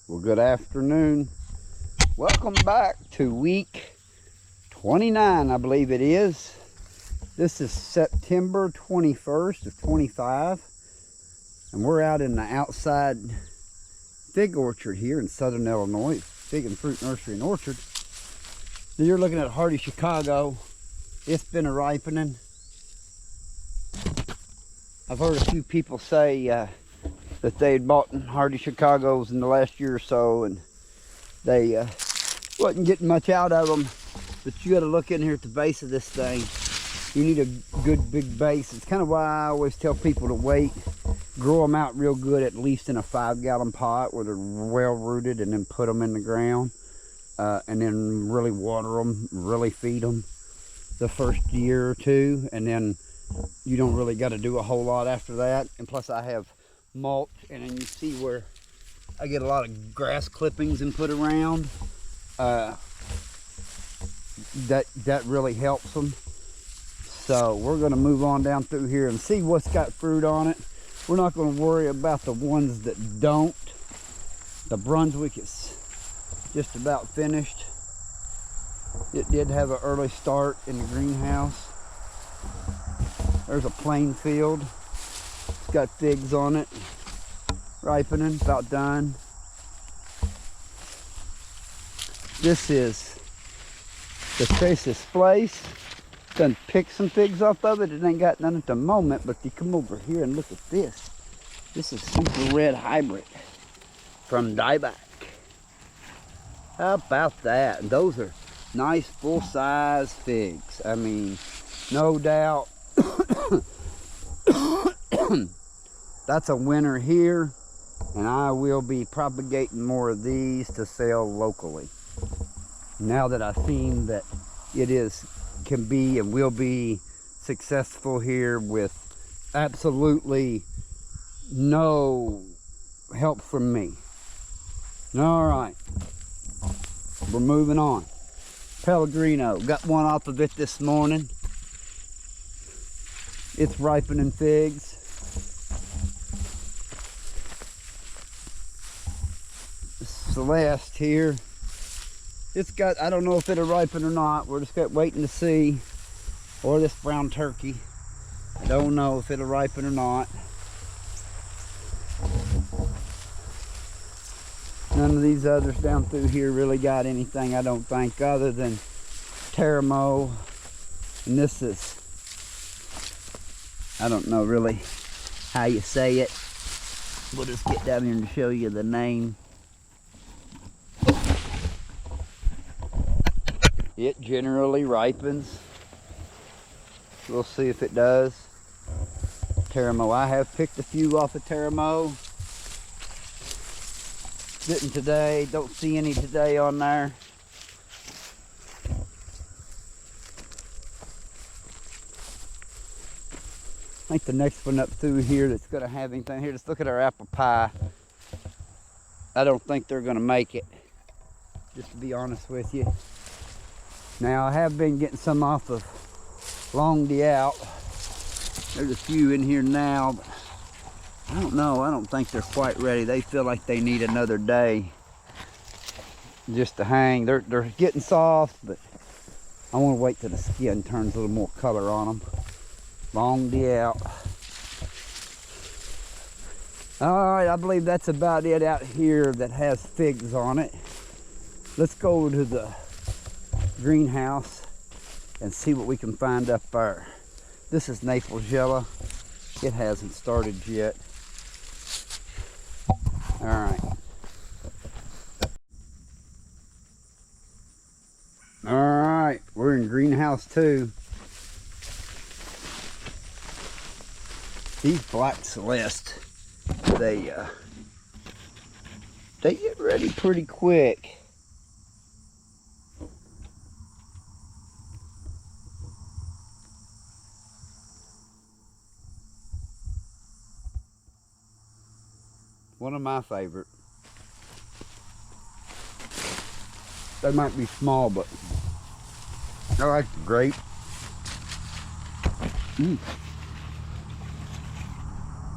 Well, good afternoon. Welcome back to week 29, I believe it is. This is September 21st of 25, and we're out in the outside fig orchard here in southern Illinois, Fig and Fruit Nursery and Orchard. You're looking at Hardy Chicago. It's been a ripening. I've heard a few people say that they had bought Hardy Chicagos in the last year or so, and they wasn't getting much out of them. But you got to look in here at the base of this thing. You need a good big base. It's kind of why I always tell people to wait, grow them out real good, at least in a 5-gallon pot where they're well rooted, and then put them in the ground, and then really water them, really feed them the first year or two, and then you don't really got to do a whole lot after that. And plus I have mulch, and then you see where I get a lot of grass clippings and put around. That really helps them. So we're going to move on down through here and see what's got fruit on it. We're not going to worry about the ones that don't. The Brunswick is just about finished. It did have an early start in the greenhouse. There's a plain field. It's got figs on it. Ripening, about done. This is the Traces Place. Done picked some figs off of it. It ain't got none at the moment, but you come over here and look at this. This is Super Red Hybrid from Dieback. How about that? And those are nice full-size figs. I mean, no doubt. That's a winner here, and I will be propagating more of these to sell locally. Now that I've seen that it can be and will be successful here with absolutely no help from me. All right, we're moving on. Pellegrino, got one off of it this morning. It's ripening figs. Celeste here. It's got, I don't know if it'll ripen or not. We're just waiting to see. Or this brown turkey. I don't know if it'll ripen or not. None of these others down through here really got anything, I don't think, other than Teramo. And this is, I don't know really how you say it. We'll just get down here and show you the name. It generally ripens. We'll see if it does. Teramo, I have picked a few off of Teramo. Didn't today, don't see any today on there. I think the next one up through here that's gonna have anything here, just look at our apple pie. I don't think they're gonna make it, just to be honest with you. Now I have been getting some off of Long D'Out. There's a few in here now, but I don't know, I don't think they're quite ready. They feel like they need another day just to hang. They're getting soft, but I want to wait till the skin turns a little more color on them. Long D'Out. All right, I believe that's about it out here that has figs on it. Let's go to the greenhouse and see what we can find up there. This is Naples Yellow. It hasn't started yet. All right. All right, we're in greenhouse 2. These Black Celeste, they get ready pretty quick. One of my favorite. They might be small, but I like the grape.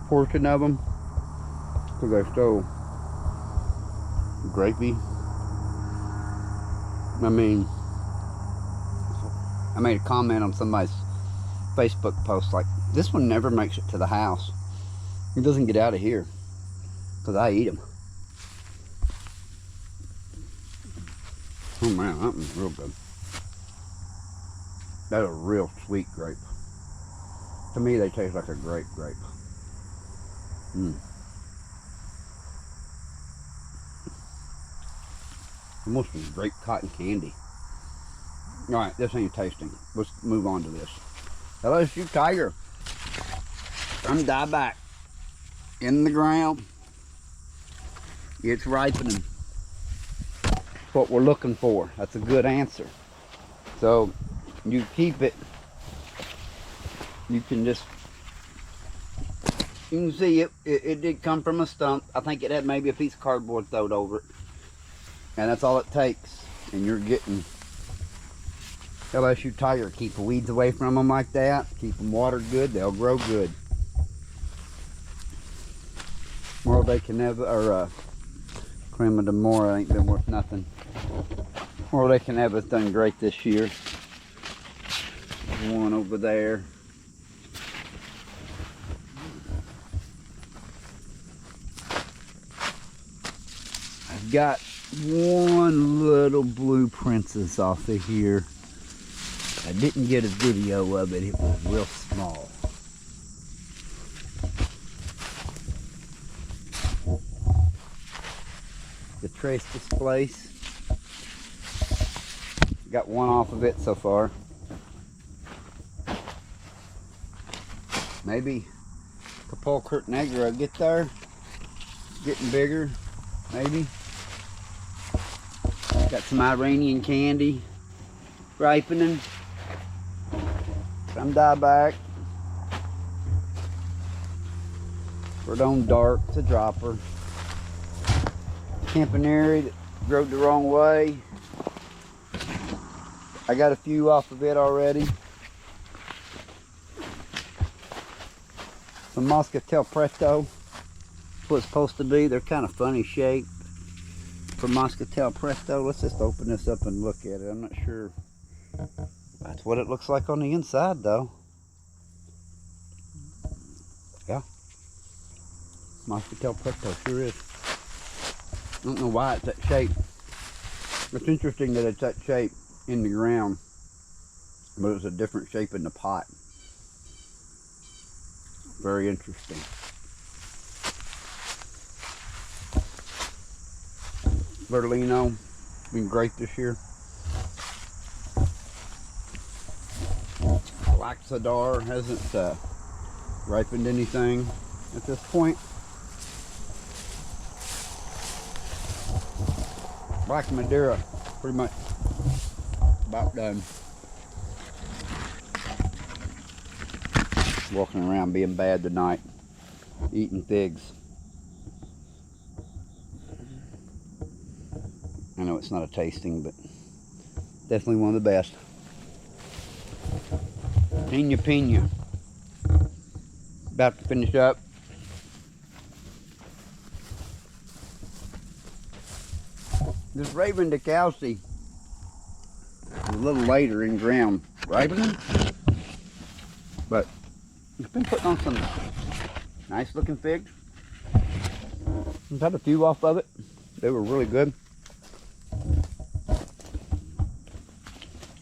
Portion of them, because they're so grapey. I mean, I made a comment on somebody's Facebook post like, this one never makes it to the house. It doesn't get out of here because I eat them. Oh man, that one's real good. That's a real sweet grape. To me, they taste like a grape. Almost as grape cotton candy. All right, this ain't tasting. Let's move on to this. LSU Tiger from dieback in the ground. It's ripening. That's what we're looking for. That's a good answer. So you keep it. You can just, you can see it did come from a stump. I think it had maybe a piece of cardboard thrown over it. And that's all it takes. And you're getting LSU Tiger. Keep the weeds away from them like that. Keep them watered good. They'll grow good. Moral de Caneva, or Crema de Mora ain't been worth nothing. Moral de Caneva's done great this year. One over there. I've got one little blue princess off of here. I didn't get a video of it. It was real small. The Trace Displace. Got one off of it so far. Maybe Capulcurt Negra will get there. Getting bigger, maybe. Got some Iranian candy ripening. Some dieback. Verdone Dark, it's a dropper. Campaneri that growed the wrong way. I got a few off of it already. Some Moscatel Presto. That's what it's supposed to be. They're kind of funny shaped. For Moscatel Presto, let's just open this up and look at it. I'm not sure. That's what it looks like on the inside though. Yeah. Moscatel Presto sure is. I don't know why it's that shape. It's interesting that it's that shape in the ground, but it's a different shape in the pot. Very interesting. Berlino, been great this year. Laxadar hasn't ripened anything at this point. Black Madeira, pretty much about done. Walking around being bad tonight, eating figs. I know it's not a tasting, but definitely one of the best. Pina Pina. About to finish up. This Raven DeKalb is a little later in ground ripening, but it's been putting on some nice looking figs. I've had a few off of it. They were really good.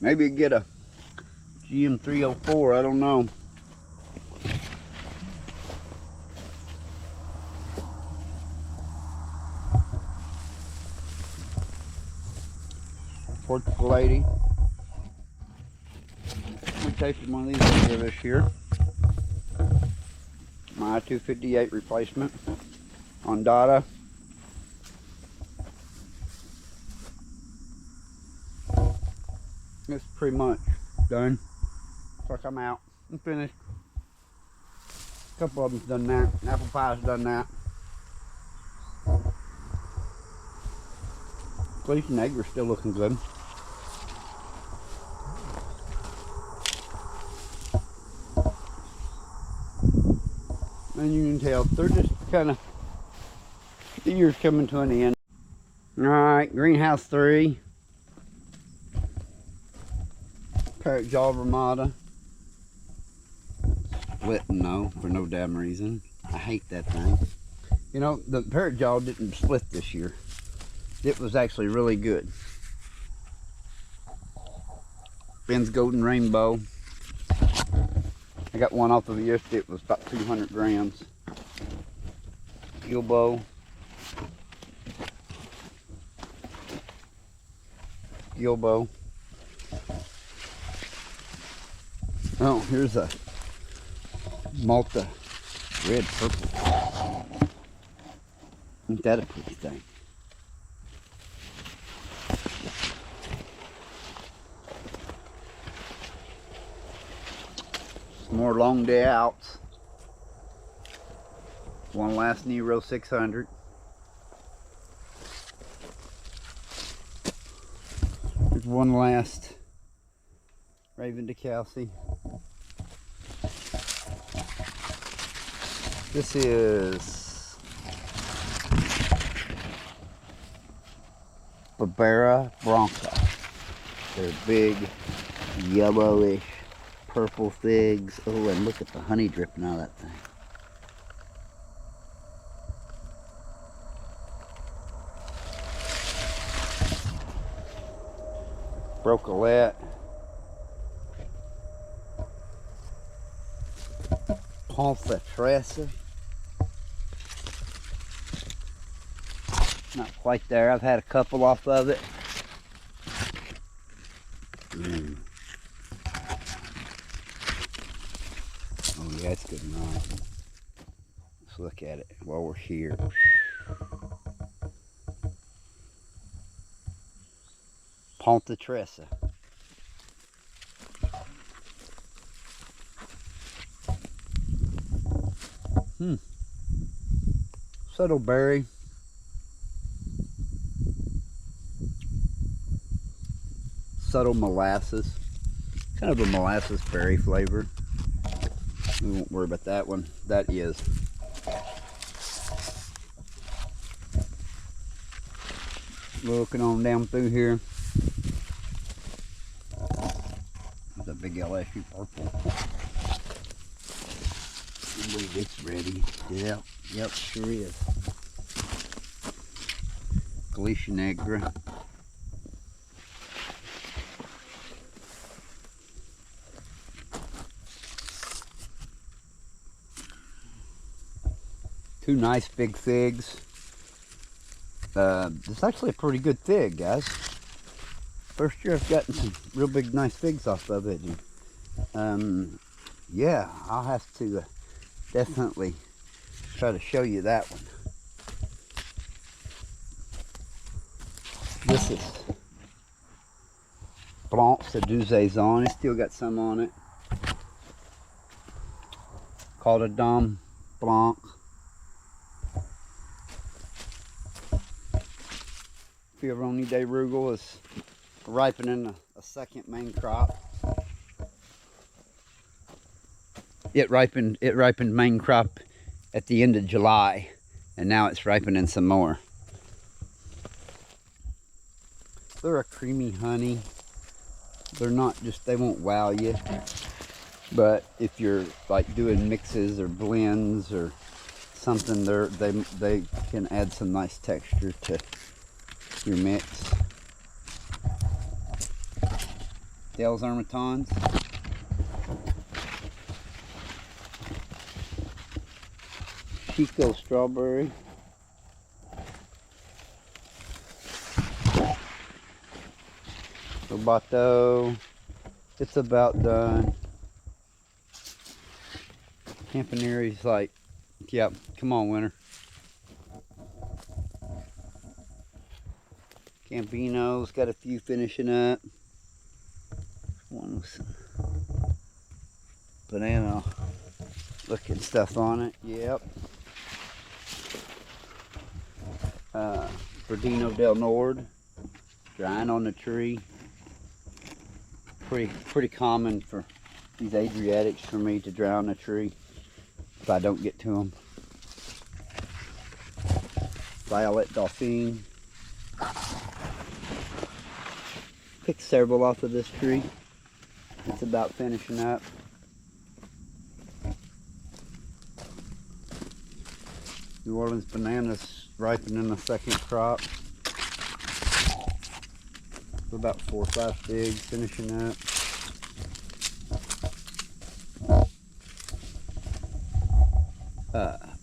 Maybe get a GM304, I don't know. Portugal Lady. We tasted one of these earlier this year. My 258 replacement on Dada. It's pretty much done. Looks like I'm out. I'm finished. A couple of them's done that. Apple pie's done that. Fleece and egg are still looking good. And you can tell they're just kind of, the year's coming to an end. right, greenhouse 3. Parrot jaw Ramada. Splitting though, for no damn reason. I hate that thing. You know, the parrot jaw didn't split this year. It was actually really good. Ben's Golden Rainbow. I got one off of it yesterday. It was about 200 grams. Gilbo. Gilbo. Oh, here's a Malta red purple. Ain't that a pretty thing? Some more long day outs. One last Nero 600. There's one last Raven DeKalb. This is Barbera Bronca. They're big, yellowish, purple figs. Oh, and look at the honey dripping out of that thing. Brocolette. Ponta Tressa. Not quite there. I've had a couple off of it. Oh yeah, it's good enough. Let's look at it while we're here. Ponta Tressa. Subtle berry. Subtle molasses. Kind of a molasses berry flavor. We won't worry about that one. That is. Looking on down through here. There's a big LSU purple. I believe it's ready. Yep, sure is. Galicia Negra. Two nice big figs. It's actually a pretty good fig, guys. First year I've gotten some real big nice figs off of it. And, yeah, I'll have to definitely try to show you that one. This is Blanc de Duzazon. It's still got some on it. Called a Dom Blanc. Fioroni de Rugal is ripening a second main crop. It ripened main crop at the end of July, and now it's ripening some more. They're a creamy honey. They're not just, they won't wow you, but if you're like doing mixes or blends or something, they can add some nice texture to your mix. Dale's Armatons. Chico Strawberry. Robato. It's about done. Campanary's like, yep, come on, Winter. Campino's got a few finishing up. One with some banana looking stuff on it. Yep. Verdino del Nord, drying on the tree. Pretty common for these Adriatics for me to dry on a tree if I don't get to them. Violet Dauphine. Picked several off of this tree. It's about finishing up. New Orleans bananas ripening the second crop. About 4 or 5 figs finishing up.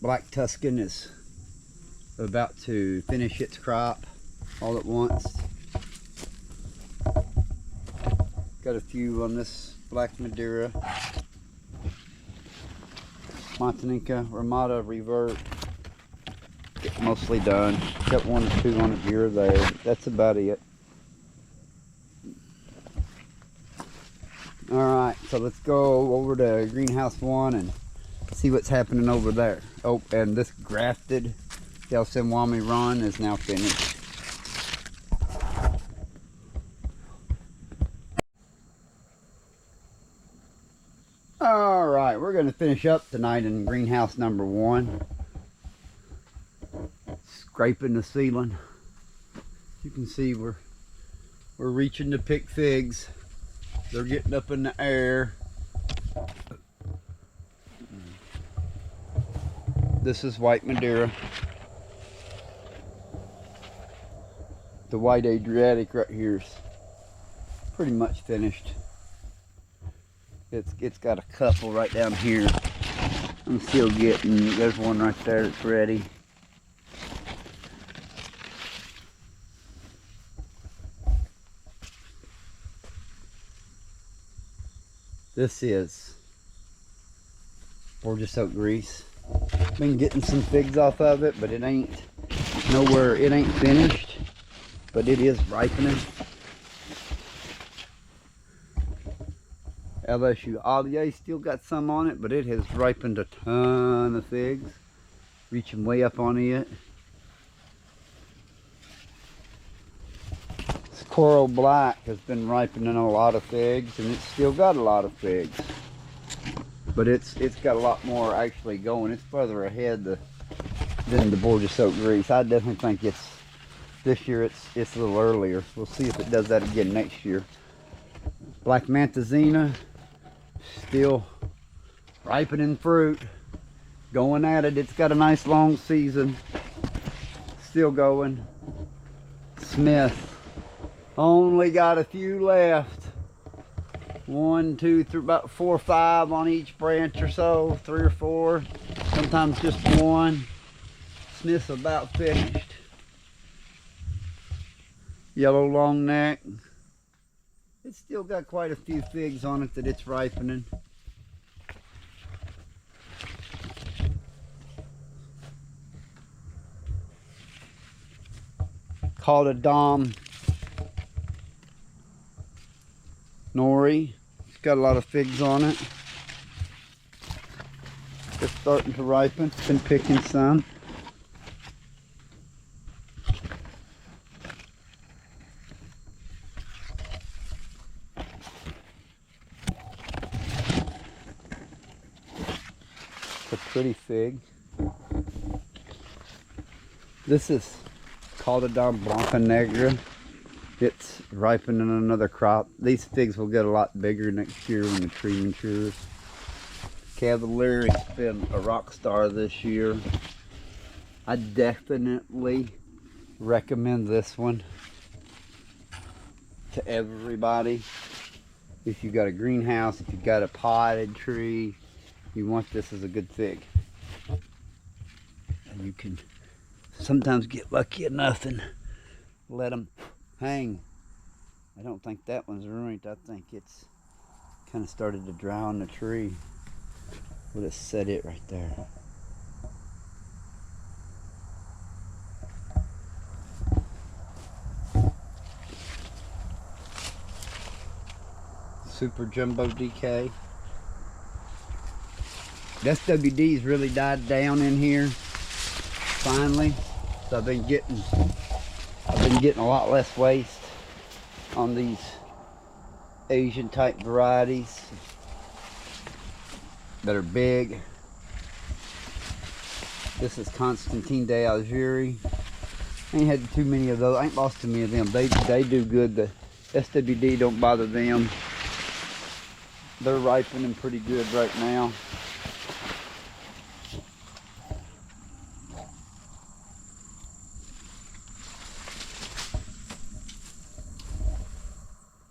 Black Tuscan is about to finish its crop all at once. Got a few on this Black Madeira. Montanica Ramada Revert. Mostly done. Got 1 or 2 on it here or there. That's about it. Alright, so let's go over to greenhouse 1 and see what's happening over there. Oh, and this grafted Delsimwami run is now finished. Alright, we're going to finish up tonight in greenhouse number 1. Scraping the ceiling. You can see we're reaching to pick figs. They're getting up in the air. This is white Madeira. The white Adriatic right here is pretty much finished. It's got a couple right down here. I'm still getting, there's one right there that's ready. This is Borgia Oak Grease. Been getting some figs off of it, but it ain't nowhere, it ain't finished, but it is ripening. LSU Allier still got some on it, but it has ripened a ton of figs, reaching way up on it. Coral Black has been ripening a lot of figs, and it's still got a lot of figs, but it's got a lot more actually going. It's further ahead than the Borgia Oak Grease. I definitely think it's this year it's a little earlier. We'll see if it does that again next year. Black Mantazina still ripening fruit, going at it. It's got a nice long season, still going. Smith only got a few left. 1, 2, 3, about 4 or 5 on each branch or so. 3 or 4, sometimes just 1. Smith's about finished. Yellow long neck. It's still got quite a few figs on it that it's ripening. Called a Dom Nori. It's got a lot of figs on it. Just starting to ripen. Been picking some. It's a pretty fig. This is Calderon Blanca Negra. It's ripening another crop. These figs will get a lot bigger next year when the tree matures. Cavalier's been a rock star this year. I definitely recommend this one to everybody. If you've got a greenhouse, if you've got a potted tree, you want this as a good fig. And you can sometimes get lucky enough and let them hang. I don't think that one's ruined. I think it's kind of started to dry on the tree. We'll just set it right there. Super Jumbo DK. The SWD's really died down in here finally. So I've been getting a lot less waste on these Asian type varieties that are big. This is Constantine de Algerie. I ain't had too many of those. I ain't lost too many of them. They do good. SWD don't bother them. They're ripening pretty good right now.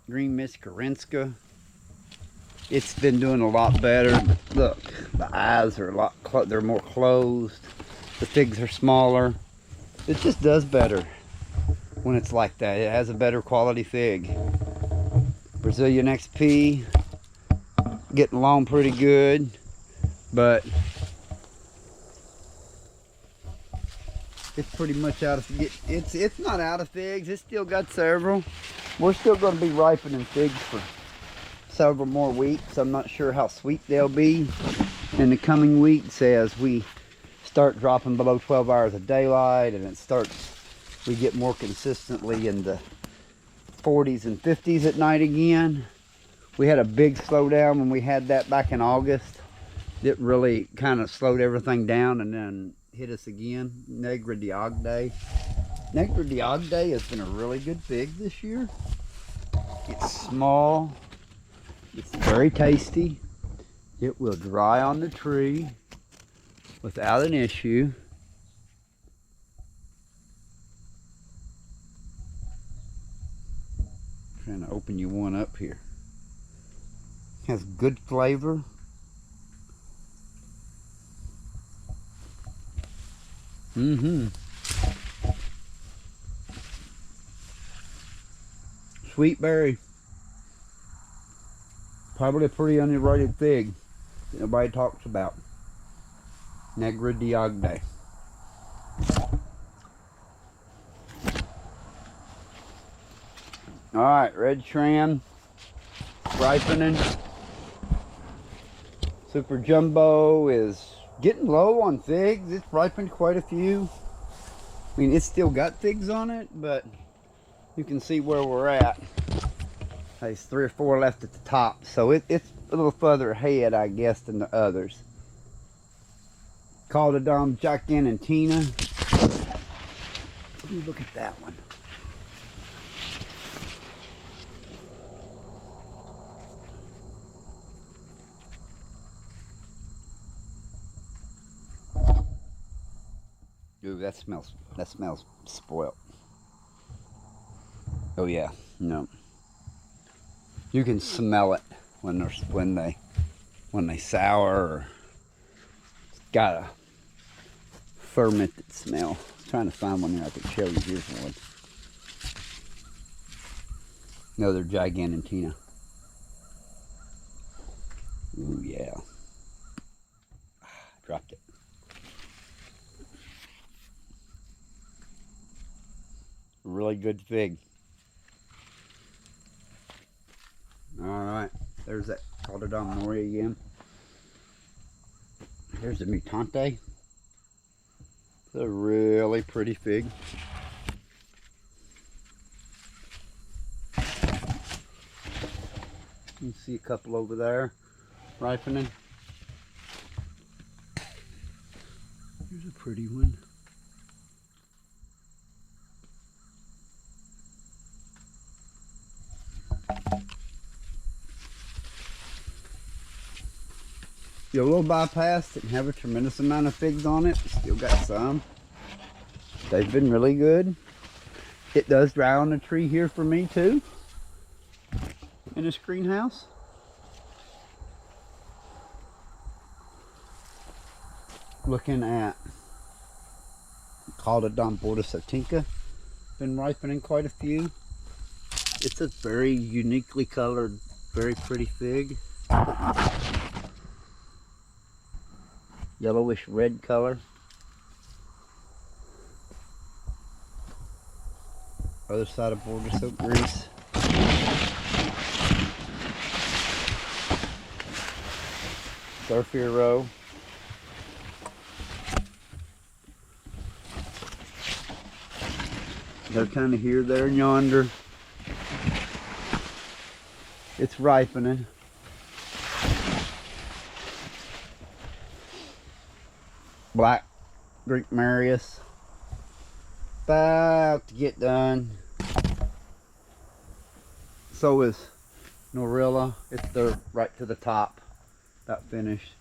Green Miss Karenska. It's been doing a lot better. Look, the eyes are they're more closed. The figs are smaller. It just does better when it's like that. It has a better quality fig. Brazilian XP, getting along pretty good, but it's pretty much out of, it's not out of figs. It's still got several. We're still going to be ripening figs for several more weeks. I'm not sure how sweet they'll be in the coming weeks as we start dropping below 12 hours of daylight, and we get more consistently in the 40s and 50s at night again. We had a big slowdown when we had that back in August. It really kind of slowed everything down and then hit us again. Negra d'Agde. Negra d'Agde has been a really good fig this year. It's small. It's very tasty. It will dry on the tree without an issue. I'm trying to open you one up here. Has good flavor. Sweet berry. Probably a pretty underrated fig that nobody talks about. Negra d'Agde. Alright, red Shram ripening. Super Jumbo is getting low on figs. It's ripened quite a few. I mean, it's still got figs on it, but you can see where we're at. There's 3 or 4 left at the top, so it's a little further ahead, I guess, than the others. Calderon Gigantina. Let me look at that one. Ooh, that smells spoiled. Oh yeah, no. You can smell it when they sour, or it's got a fermented smell. I'm trying to find one here I can show you. Here's one. Another Gigantina. Ooh yeah. Dropped it. Really good fig. Alright, there's that Calderon Mori again. Here's the Mutante. It's a really pretty fig. You can see a couple over there ripening. Here's a pretty one. Yolo Bypass didn't have a tremendous amount of figs on it. Still got some. They've been really good. It does dry on the tree here for me too, in this greenhouse. Looking at Calderon Bordeaux-Sautinka. Been ripening quite a few. It's a very uniquely colored, very pretty fig. Yellowish red color. Other side of Bordeaux Gris. Surf Hero. They're kind of here, there, and yonder. It's ripening. Black Greek Marius. About to get done. So is Norilla. It's there right to the top. About finished.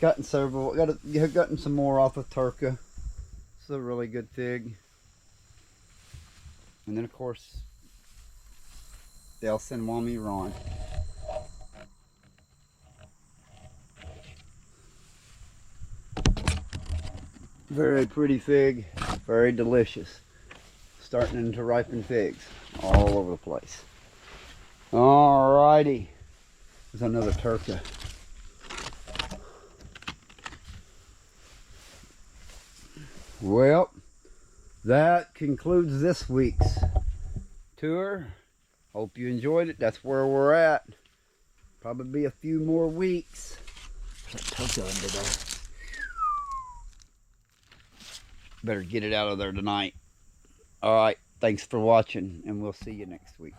Gotten several. Gotten some more off of Turka. It's a really good fig. And then of course the El Sinwami Ron. Very pretty fig. Very delicious. Starting to ripen figs all over the place. Alrighty. There's another Turka. Well, that concludes this week's tour. Hope you enjoyed it. That's where we're at. Probably be a few more weeks. There's a Turka under there. Better get it out of there tonight. All right. Thanks for watching, and we'll see you next week.